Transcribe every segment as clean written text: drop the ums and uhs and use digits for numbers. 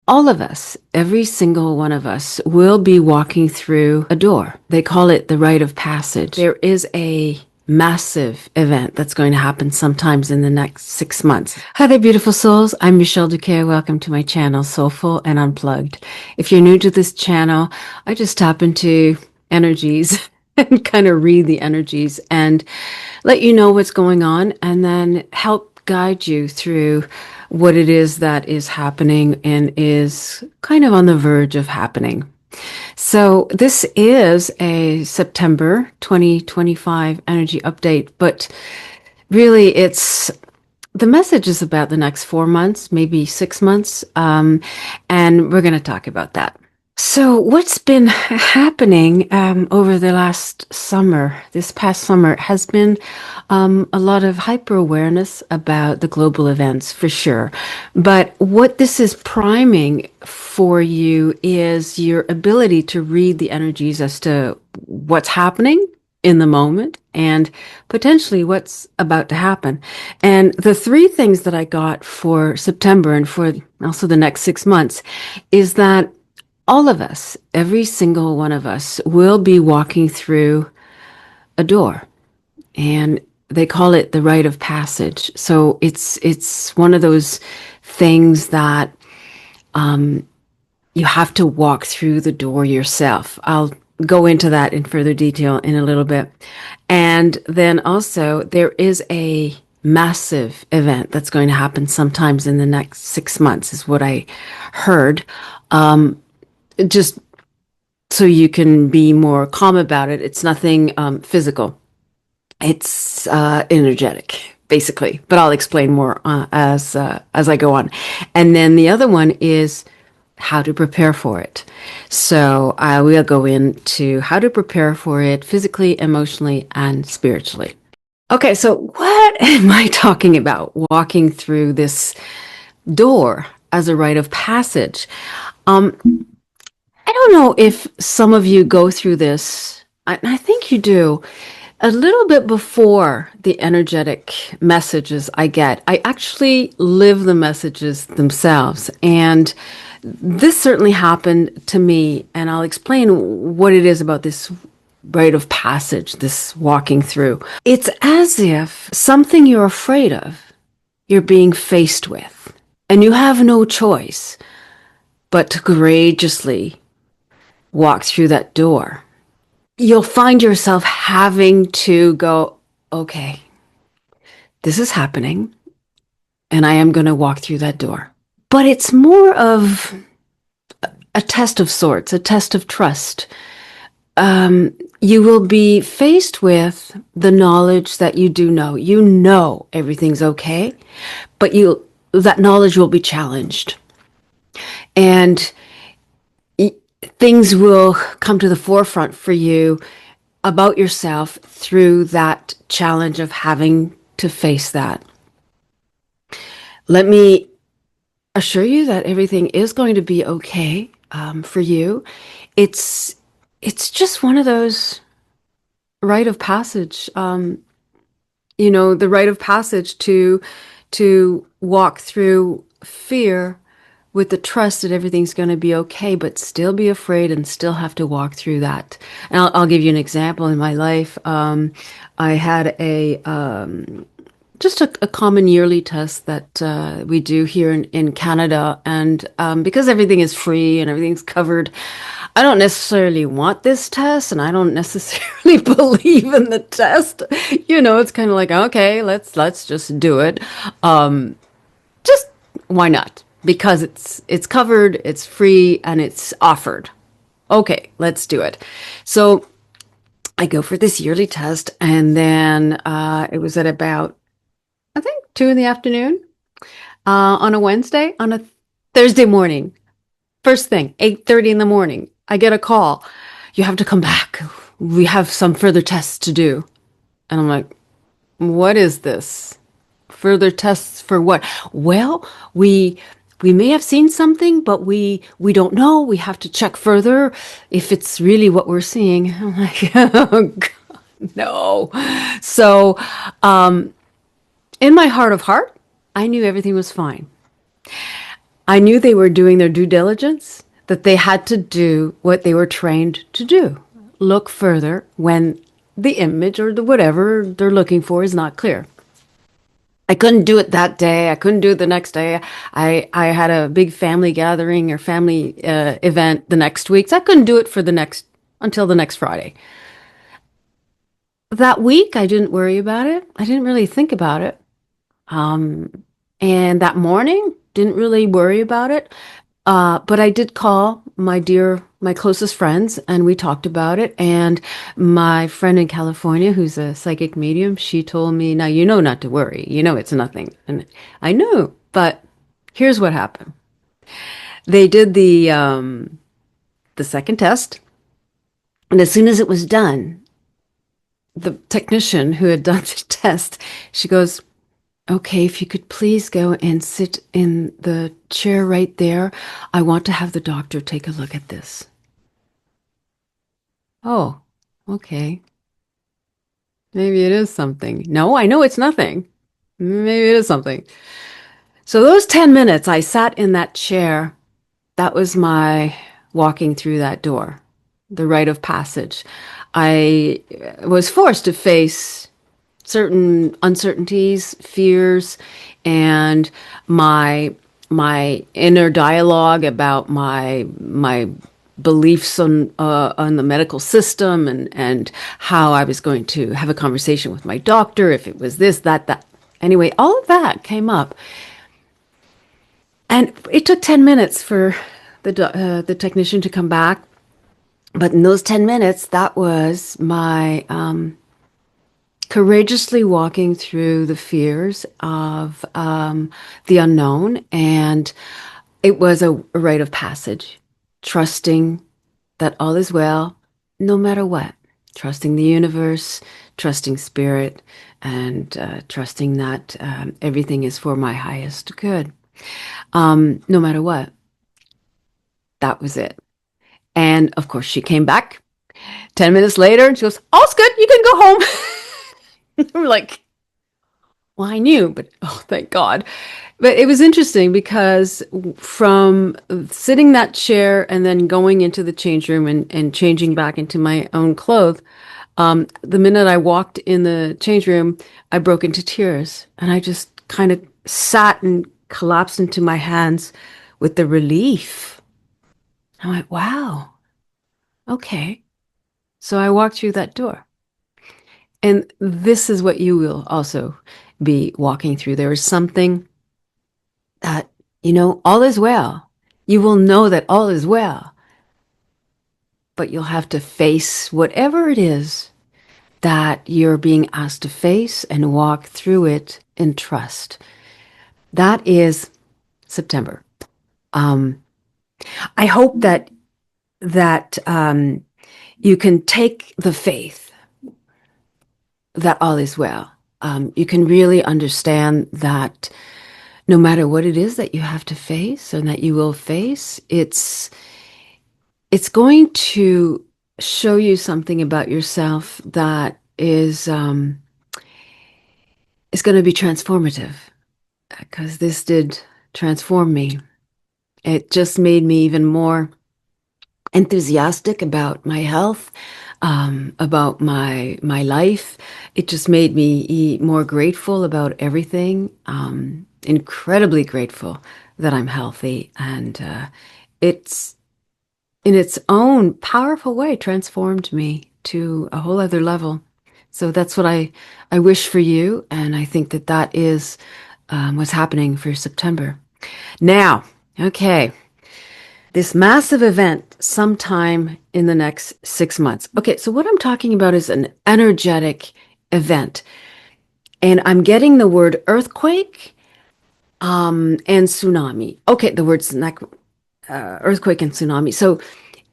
All of us, every single one of us, will be walking through a door. They call it the rite of passage. There is a massive event that's going to happen sometimes in the next 6 months. Hi there, beautiful souls. I'm Michèle Duquet. Welcome to my channel, Soulful and Unplugged. If you're new to this channel, I just tap into energies and kind of read the energies and let you know what's going on and then help guide you through what it is that is happening and is kind of on the verge of happening. So this is a September 2025 energy update, but really the message is about the next 4 months, maybe 6 months, and we're going to talk about that. So what's been happening over the last summer, this past summer, has been a lot of hyper-awareness about the global events, for sure. But what this is priming for you is your ability to read the energies as to what's happening in the moment and potentially what's about to happen. And the three things that I got for September and for also the next 6 months is that all of us, every single one of us, will be walking through a door, and they call it the rite of passage. So it's one of those things that you have to walk through the door yourself. I'll go into that in further detail in a little bit. And then also there is a massive event that's going to happen sometimes in the next 6 months, is what I heard. Just so you can be more calm about it. It's nothing physical. It's energetic, basically. But I'll explain more as I go on. And then the other one is how to prepare for it. So I will go into how to prepare for it physically, emotionally, and spiritually. Okay, so what am I talking about? Walking through this door as a rite of passage. I don't know if some of you go through this, and I think you do, a little bit before the energetic messages I get. I actually live the messages themselves, and this certainly happened to me, and I'll explain what it is about this rite of passage, this walking through. It's as if something you're afraid of, you're being faced with, and you have no choice but to courageously walk through that door. You'll find yourself having to go, okay, this is happening, and I am going to walk through that door. But it's more of a test of sorts, a test of trust. You will be faced with the knowledge that you do know. You know everything's okay, but that knowledge will be challenged. And things will come to the forefront for you about yourself through that challenge of having to face that. Let me assure you that everything is going to be okay for you. It's just one of those rite of passage, the rite of passage to walk through fear with the trust that everything's going to be okay, but still be afraid and still have to walk through that. And I'll give you an example in my life. I had just a common yearly test that we do here in Canada. And because everything is free and everything's covered, I don't necessarily want this test, and I don't necessarily believe in the test. It's kind of like, okay, let's just do it. Just why not? Because it's covered, it's free, and it's offered. Okay, let's do it. So I go for this yearly test, and then it was at about, I think, 2 p.m. On a Wednesday, on a Thursday morning. First thing, 8:30 in the morning, I get a call. You have to come back. We have some further tests to do. And I'm like, what is this? Further tests for what? Well, we may have seen something, but we don't know. We have to check further if it's really what we're seeing. I'm like, oh, God, no. So, in my heart of heart, I knew everything was fine. I knew they were doing their due diligence, that they had to do what they were trained to do. Look further when the image or the whatever they're looking for is not clear. I couldn't do it that day. I couldn't do it the next day. I had a big family gathering or family event the next week. So I couldn't do it for the next until the next Friday. That week, I didn't worry about it. I didn't really think about it. And that morning, didn't really worry about it. But I did call my closest friends, and we talked about it. And my friend in California, who's a psychic medium, she told me, now you know not to worry. You know it's nothing. And I knew, but here's what happened. They did the second test, and as soon as it was done, the technician who had done the test, she goes, okay, if you could please go and sit in the chair right there. I want to have the doctor take a look at this. Oh, okay. Maybe it is something. No, I know it's nothing. Maybe it is something. So those 10 minutes I sat in that chair, that was my walking through that door, the rite of passage. I was forced to face certain uncertainties, fears, and my inner dialogue about my beliefs on the medical system and how I was going to have a conversation with my doctor if it was this, that. Anyway, all of that came up. And it took 10 minutes for the technician to come back. But in those 10 minutes, that was my courageously walking through the fears of the unknown. And it was a rite of passage, trusting that all is well, no matter what. Trusting the universe, trusting spirit, and trusting that everything is for my highest good, no matter what. That was it. And of course, she came back 10 minutes later and she goes, all's good, you can go home. I'm like, well, I knew, but oh, thank God. But it was interesting because from sitting that chair and then going into the change room and changing back into my own clothes, the minute I walked in the change room, I broke into tears and I just kind of sat and collapsed into my hands with the relief. I went, wow, okay. So I walked through that door. And this is what you will also be walking through. There is something that, all is well. You will know that all is well. But you'll have to face whatever it is that you're being asked to face and walk through it in trust. That is September. I hope that you can take the faith that all is well. You can really understand that no matter what it is that you have to face and that you will face, it's going to show you something about yourself that is going to be transformative, because this did transform me. It just made me even more enthusiastic about my health, about my life. It just made me more grateful about everything. Incredibly grateful that I'm healthy, and it's in its own powerful way transformed me to a whole other level. So that's what I wish for you, and I think that is what's happening for September. Now, okay. This massive event sometime in the next 6 months. Okay, so what I'm talking about is an energetic event. And I'm getting the word earthquake and tsunami. Okay, the words earthquake and tsunami. So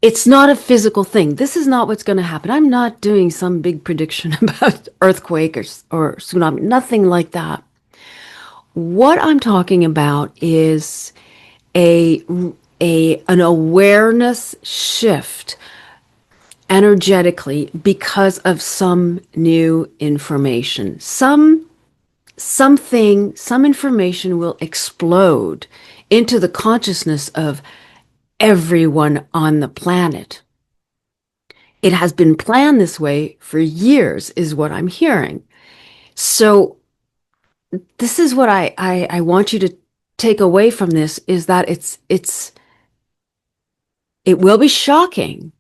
it's not a physical thing. This is not what's going to happen. I'm not doing some big prediction about earthquake or tsunami. Nothing like that. What I'm talking about is an awareness shift energetically because of some new information. Some information will explode into the consciousness of everyone on the planet. It has been planned this way for years, is what I'm hearing. So this is what I want you to take away from this, is that it will be shocking,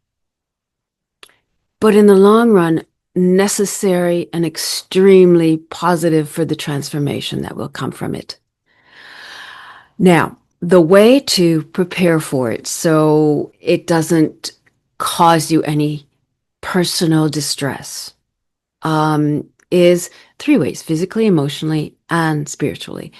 but in the long run, necessary and extremely positive for the transformation that will come from it. Now, the way to prepare for it so it doesn't cause you any personal distress is three ways: physically, emotionally, and spiritually.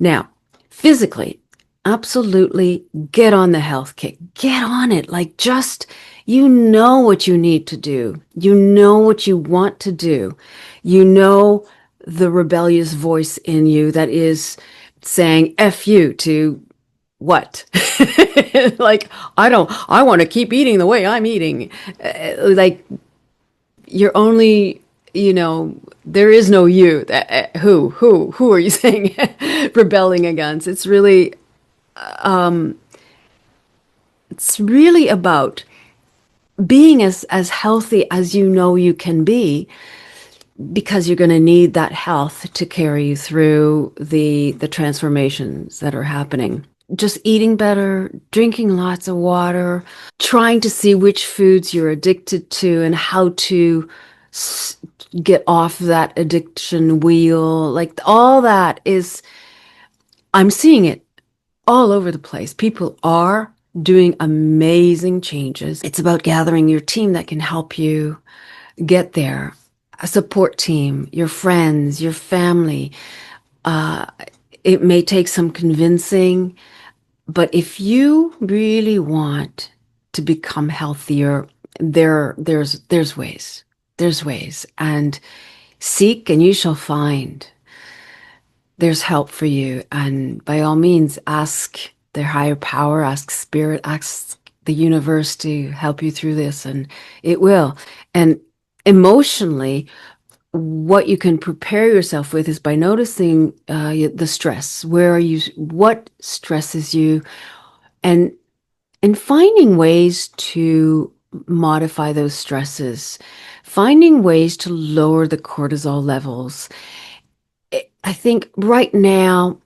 Now, physically, absolutely get on the health kick. Get on it. Like, just, you know what you need to do. You know what you want to do. You know the rebellious voice in you that is saying F you to what? Like, I want to keep eating the way I'm eating. Like, you're only, there is no you. Who are you saying rebelling against? It's really about being as healthy as you know you can be, because you're going to need that health to carry you through the transformations that are happening. Just eating better, drinking lots of water, trying to see which foods you're addicted to and how to get off that addiction wheel. Like, all that is, I'm seeing it all over the place. People are doing amazing changes. It's about gathering your team that can help you get there. A support team, your friends, your family. It may take some convincing, but if you really want to become healthier, there's ways. There's ways. And seek and you shall find. There's help for you. And by all means, ask their higher power, ask spirit, ask the universe to help you through this, and it will. And emotionally, what you can prepare yourself with is by noticing the stress. What stresses you, and finding ways to modify those stresses, finding ways to lower the cortisol levels. I think right now,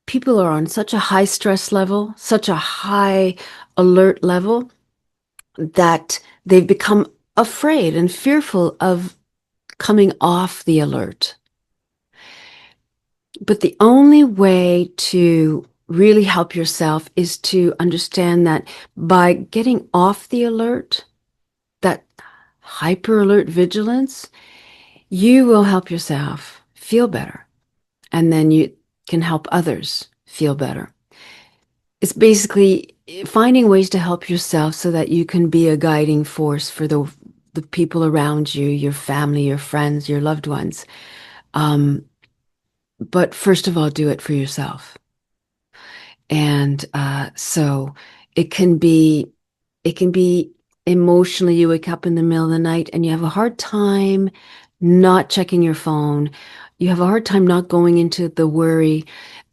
people are on such a high stress level, such a high alert level, that they've become afraid and fearful of coming off the alert. But the only way to really help yourself is to understand that by getting off the alert, that hyper alert vigilance, you will help yourself feel better. And then you can help others feel better. It's basically finding ways to help yourself so that you can be a guiding force for the people around you, your family, your friends, your loved ones. But first of all, do it for yourself. And so it can be emotionally, you wake up in the middle of the night and you have a hard time not checking your phone. You have a hard time not going into the worry.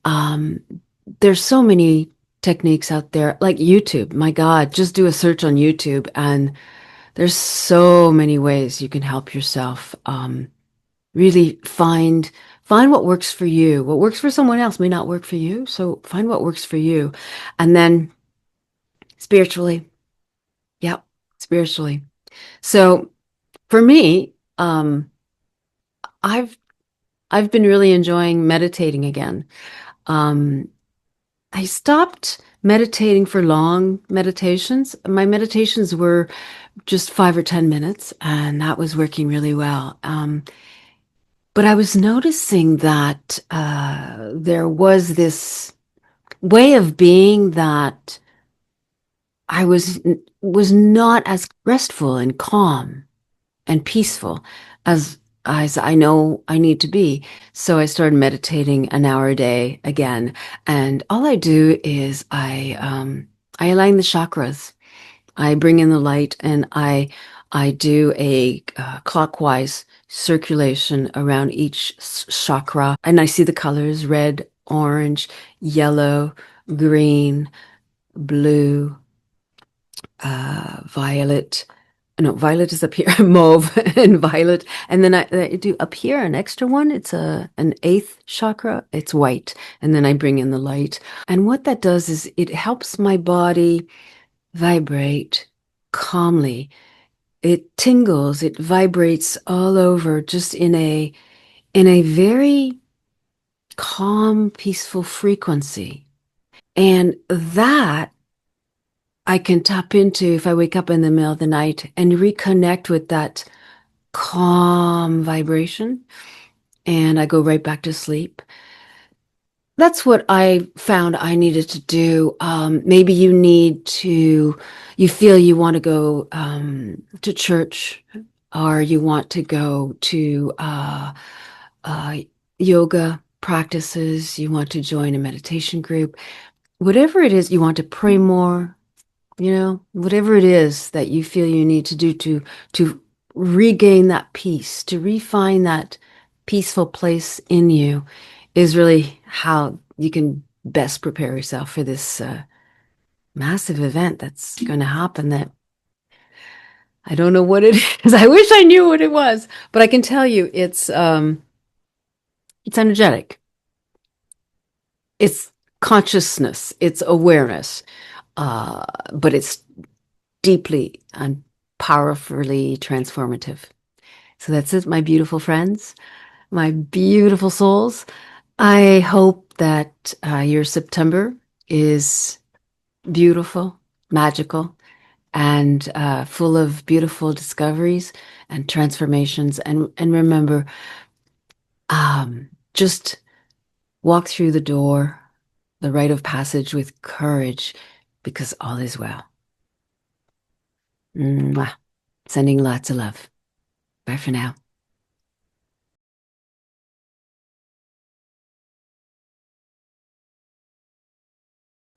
There's so many techniques out there, like YouTube. My God, just do a search on YouTube, and there's so many ways you can help yourself. Really find what works for you. What works for someone else may not work for you. So find what works for you. And then spiritually. Yep, spiritually. So for me, I've been really enjoying meditating again. I stopped meditating for long meditations. My meditations were just 5 or 10 minutes, and that was working really well. But I was noticing that there was this way of being that I was not as restful and calm and peaceful as I know I need to be. So I started meditating an hour a day again. And all I do is I align the chakras. I bring in the light, and I do a clockwise circulation around each chakra, and I see the colors: red, orange, yellow, green, blue, violet. No, violet is up here, mauve and violet. And then I do up here an extra one. It's an eighth chakra. It's white. And then I bring in the light. And what that does is it helps my body vibrate calmly. It tingles, it vibrates all over just in a very calm, peaceful frequency. And that I can tap into if I wake up in the middle of the night and reconnect with that calm vibration. And I go right back to sleep. That's what I found I needed to do. Maybe you feel you want to go to church, or you want to go to uh, yoga practices, you want to join a meditation group, whatever it is, you want to pray more, whatever it is that you feel you need to do to regain that peace, to refine that peaceful place in you is really how you can best prepare yourself for this massive event that's going to happen that I don't know what it is. I wish I knew what it was, but I can tell you it's energetic. It's consciousness, it's awareness, but it's deeply and powerfully transformative. So that's it, my beautiful friends, my beautiful souls. I hope that your September is beautiful, magical, and full of beautiful discoveries and transformations. And remember, just walk through the door, the rite of passage with courage, because all is well. Mwah. Sending lots of love. Bye for now.